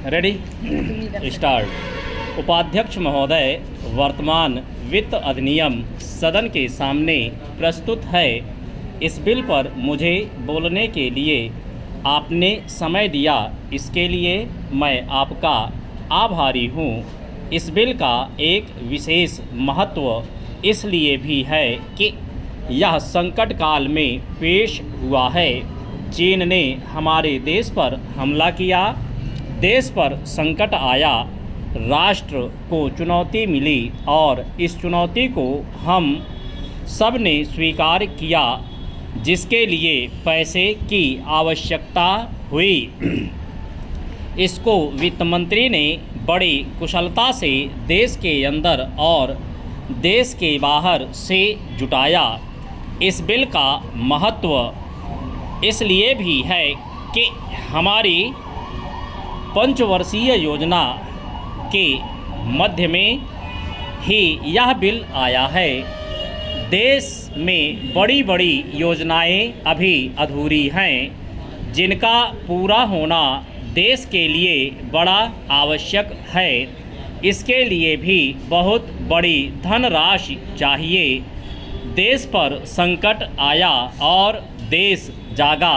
Ready start. उपाध्यक्ष महोदय, वर्तमान वित्त अधिनियम सदन के सामने प्रस्तुत है। इस बिल पर मुझे बोलने के लिए आपने समय दिया, इसके लिए मैं आपका आभारी हूँ। इस बिल का एक विशेष महत्व इसलिए भी है कि यह संकट काल में पेश हुआ है। चीन ने हमारे देश पर हमला किया, देश पर संकट आया, राष्ट्र को चुनौती मिली और इस चुनौती को हम सब ने स्वीकार किया, जिसके लिए पैसे की आवश्यकता हुई। इसको वित्त मंत्री ने बड़ी कुशलता से देश के अंदर और देश के बाहर से जुटाया। इस बिल का महत्व इसलिए भी है कि हमारी पंचवर्षीय योजना के मध्य में ही यह बिल आया है। देश में बड़ी बड़ी योजनाएं अभी अधूरी हैं, जिनका पूरा होना देश के लिए बड़ा आवश्यक है। इसके लिए भी बहुत बड़ी धनराशि चाहिए। देश पर संकट आया और देश जागा।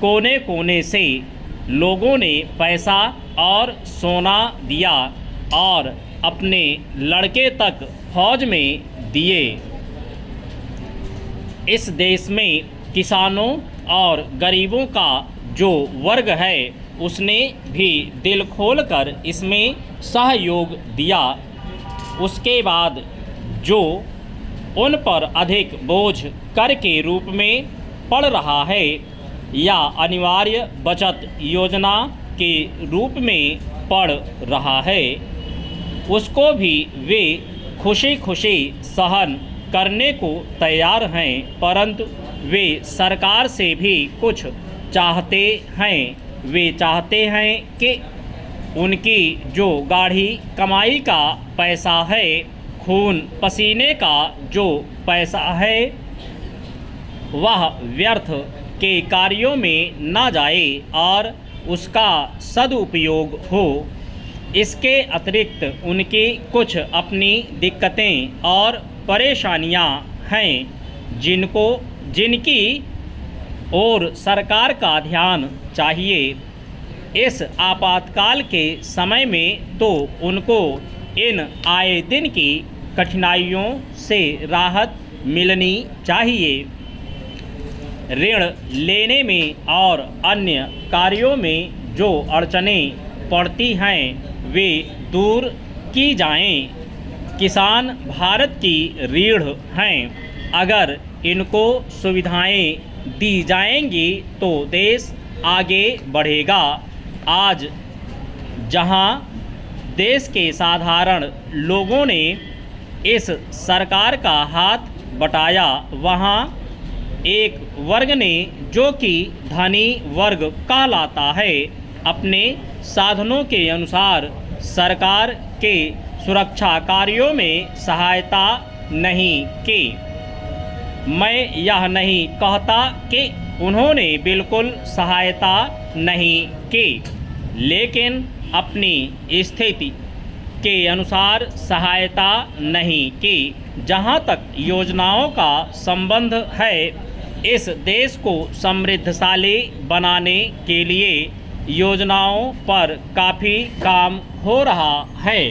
कोने कोने से लोगों ने पैसा और सोना दिया और अपने लड़के तक फौज में दिए। इस देश में किसानों और गरीबों का जो वर्ग है, उसने भी दिल खोलकर इसमें सहयोग दिया। उसके बाद जो उन पर अधिक बोझ कर के रूप में पड़ रहा है या अनिवार्य बचत योजना के रूप में पड़ रहा है, उसको भी वे खुशी खुशी सहन करने को तैयार हैं। परंतु वे सरकार से भी कुछ चाहते हैं। वे चाहते हैं कि उनकी जो गाढ़ी कमाई का पैसा है, खून पसीने का जो पैसा है, वह व्यर्थ के कार्यों में ना जाए और उसका सदुपयोग हो। इसके अतिरिक्त उनकी कुछ अपनी दिक्कतें और परेशानियां हैं, जिनकी ओर सरकार का ध्यान चाहिए। इस आपातकाल के समय में तो उनको इन आए दिन की कठिनाइयों से राहत मिलनी चाहिए। ऋण लेने में और अन्य कार्यों में जो अड़चनें पड़ती हैं, वे दूर की जाएं। किसान भारत की रीढ़ हैं। अगर इनको सुविधाएं दी जाएंगी तो देश आगे बढ़ेगा। आज जहां देश के साधारण लोगों ने इस सरकार का हाथ बटाया, वहां एक वर्ग ने, जो कि धनी वर्ग कहलाता है, अपने साधनों के अनुसार सरकार के सुरक्षा कार्यों में सहायता नहीं की। मैं यह नहीं कहता कि उन्होंने बिल्कुल सहायता नहीं की, लेकिन अपनी स्थिति के अनुसार सहायता नहीं की। जहाँ तक योजनाओं का संबंध है, इस देश को समृद्धशाली बनाने के लिए योजनाओं पर काफ़ी काम हो रहा है।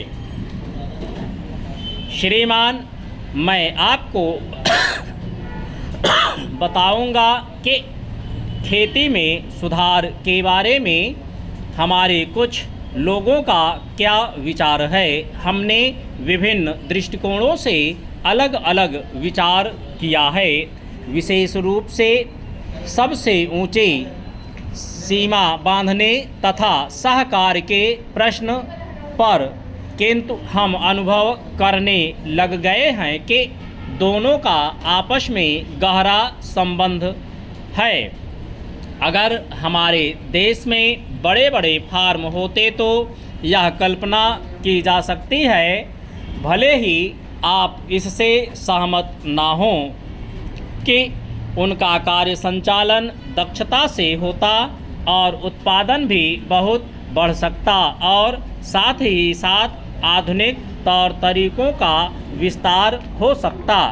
श्रीमान, मैं आपको बताऊंगा कि खेती में सुधार के बारे में हमारे कुछ लोगों का क्या विचार है। हमने विभिन्न दृष्टिकोणों से अलग अलग विचार किया है। विशेष रूप से सबसे ऊंचे सीमा बांधने तथा सहकार के प्रश्न पर, किंतु हम अनुभव करने लग गए हैं कि दोनों का आपस में गहरा संबंध है। अगर हमारे देश में बड़े बड़े फार्म होते तो यह कल्पना की जा सकती है, भले ही आप इससे सहमत ना हों, कि उनका कार्य संचालन दक्षता से होता और उत्पादन भी बहुत बढ़ सकता और साथ ही साथ आधुनिक तौर तरीकों का विस्तार हो सकता।